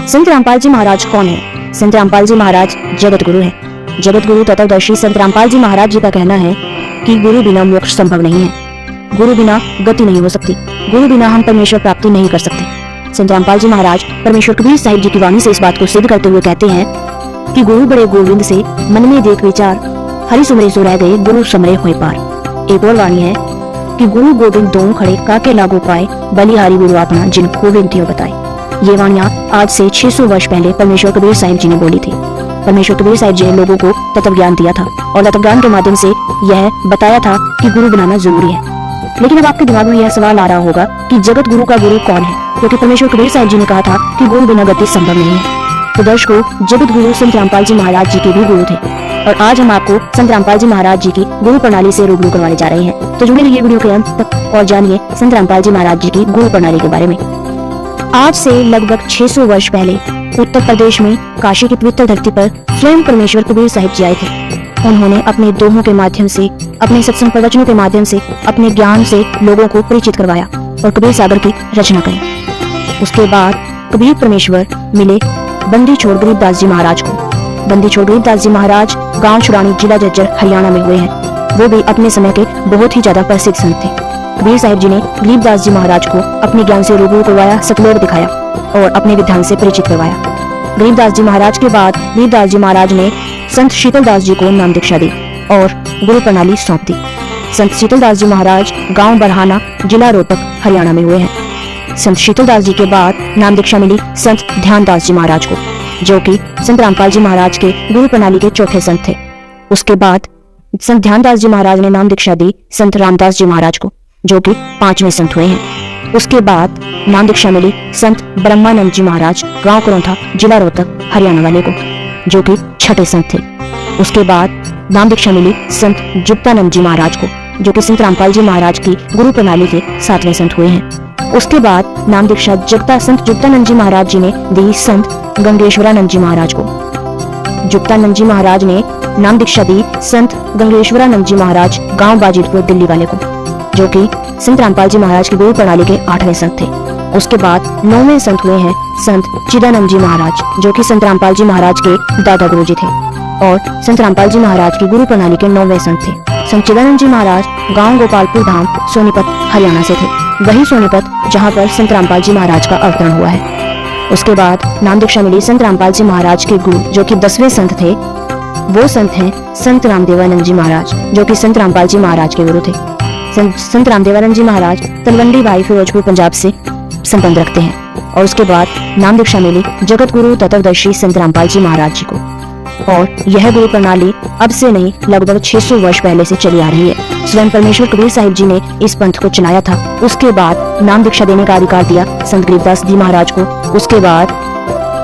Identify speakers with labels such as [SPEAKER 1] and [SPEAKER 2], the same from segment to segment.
[SPEAKER 1] संत रामपाल जी महाराज कौन है? संत रामपाल जी महाराज जगत गुरु है। जगत गुरु तत्वदर्शी संत रामपाल जी महाराज जी का कहना है कि गुरु बिना मोक्ष संभव नहीं है, गुरु बिना गति नहीं हो सकती, गुरु बिना हम परमेश्वर प्राप्ति नहीं कर सकते। संत रामपाल जी महाराज परमेश्वर कबीर साहिब जी की वाणी से इस बात को सिद्ध करते हुए कहते हैं कि गुरु बड़े गोविंद से मन में देख विचार, हरि सुमरे सो रह गए गुरु समरे हुए पार। एक और वाणी है कि गुरु गोविंद दोनों खड़े काके लागू पाए, बलिहारी गुरु अपना जिनको विनतियों बताए। ये वाणियां आज से 600 वर्ष पहले परमेश्वर कबीर साहिब जी ने बोली थी। परमेश्वर कबीर साहिब जी ने लोगों को तत्व ज्ञान दिया था और तत्व ज्ञान के माध्यम से यह बताया था कि गुरु बनाना जरूरी है। लेकिन अब आपके दिमाग में यह सवाल आ रहा होगा कि जगत गुरु का गुरु कौन है, क्योंकि परमेश्वर कबीर साहिब जी ने कहा था कि गुरु बिना गति संभव नहीं है। तो दर्शकों, जगत गुरु संत रामपाल जी महाराज जी के भी गुरु थे और आज हम आपको संत रामपाल जी महाराज जी की गुरु प्रणाली से रूबरू करवाने जा रहे हैं। तो जुड़े रहिए वीडियो के अंत तक और जानिए संत रामपाल जी महाराज जी की गुरु प्रणाली के बारे में। आज से लगभग 600 वर्ष पहले उत्तर प्रदेश में काशी की पवित्र धरती पर स्वयं परमेश्वर कबीर साहिब जी आए थे। उन्होंने अपने दोहों के माध्यम से, अपने सत्संग प्रवचनों के माध्यम से, अपने ज्ञान से लोगों को परिचित करवाया और कबीर सागर की रचना करी। उसके बाद कबीर परमेश्वर मिले बंदी छोड़ गरीबदास जी महाराज को। बंदी छोड़ गरीबदास जी महाराज गांव छुड़ानी, जिला झज्जर, हरियाणा में हुए हैं। वो भी अपने समय के बहुत ही ज्यादा प्रसिद्ध संत थे। कबीर साहिब जी ने गरीबदास जी महाराज को अपने ज्ञान से रूबरू करवाया, सतलोक दिखाया और अपने विधान से परिचित करवाया। गरीबदास जी महाराज के बाद गरीबदास जी महाराज ने संत शीतलदास जी को नाम दीक्षा दी और गुरु प्रणाली सौंप दी। संत शीतलदास जी महाराज गांव बरहाना, जिला रोहतक, हरियाणा में हुए हैं। संत शीतलदास जी के बाद नाम दीक्षा मिली संत ध्यानदास जी महाराज को, जो कि संत रामपाल जी महाराज के गुरु प्रणाली के चौथे संत थे। उसके बाद संत ध्यानदास जी महाराज ने नाम दीक्षा दी संत रामदास जी महाराज को, जो कि 5वें संत हुए हैं। उसके बाद नाम दीक्षा मिली संत ब्रह्मानंद जी महाराज गांव करौंथा, जिला रोहतक, हरियाणा वाले को, जो कि 6ठे संत थे। उसके बाद नाम दीक्षा मिली संत जुक्तानंद जी महाराज को, जो कि संत रामपाल जी महाराज की गुरु प्रणाली के 7वें संत हुए हैं। उसके बाद नाम दीक्षा संत जुक्तानंद जी महाराज जी ने दी संत गंगेश्वरानंद जी महाराज को। जुक्तानंद जी महाराज ने नाम दीक्षा दी संत गंगेश्वरानंद जी महाराज गांव बाजितपुर, दिल्ली वाले को, जो कि संत रामपाल जी महाराज की गुरु प्रणाली के 8वें संत थे। उसके बाद 9वें संत हुए हैं संत चिदानंद जी महाराज, जो कि संत रामपाल जी महाराज के दादा गुरु जी थे और संत रामपाल जी महाराज की गुरु प्रणाली के 9वें संत थे। संत चिदानंद जी महाराज गांव गोपालपुर धाम, सोनीपत, हरियाणा से थे। वही सोनीपत जहां पर संत रामपाल जी महाराज का अवतरण हुआ है। उसके बाद नाम दीक्षा मिली संत रामपाल जी महाराज के गुरु, जो कि 10वें संत थे। वो संत हैं संत रामदेवानंद जी महाराज, जो कि संत रामपाल जी महाराज के गुरु थे। संत रामदेवानंद जी महाराज तलवंडी भाई, फिरोजपुर, पंजाब से संबंध रखते हैं। और उसके बाद नाम दीक्षा मिली जगत गुरु तत्वदर्शी संत रामपाल जी महाराज जी को। और यह गुरु प्रणाली अब से नहीं, लगभग 600 वर्ष पहले से चली आ रही है। स्वयं परमेश्वर कबीर साहिब जी ने इस पंथ को चलाया था। उसके बाद नाम दीक्षा देने का अधिकार दिया संत गरीबदास जी महाराज को, उसके बाद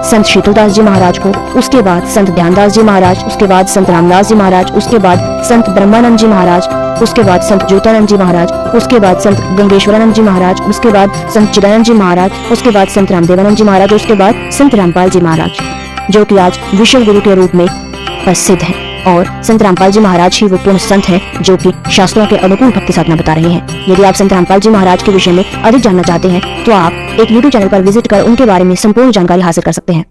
[SPEAKER 1] संत शीतलदास जी महाराज को, उसके बाद संत ध्यानदास जी महाराज, उसके बाद संत रामदास जी महाराज, उसके बाद संत ब्रह्मानंद जी महाराज, उसके बाद संत ज्योतानंद जी महाराज, उसके बाद संत गंगेश्वरानंद जी महाराज, उसके बाद संत चिदानंद जी महाराज, उसके बाद संत रामदेवानंद जी महाराज, उसके बाद संत रामपाल जी महाराज, जो कि आज विश्व गुरु के रूप में प्रसिद्ध है। और संत रामपाल जी महाराज ही वो पूर्ण संत हैं जो कि शास्त्रों के अनुकूल भक्ति साधना बता रहे हैं। यदि आप संत रामपाल जी महाराज के विषय में अधिक जानना चाहते हैं तो आप एक YouTube चैनल पर विजिट कर उनके बारे में संपूर्ण जानकारी हासिल कर सकते हैं।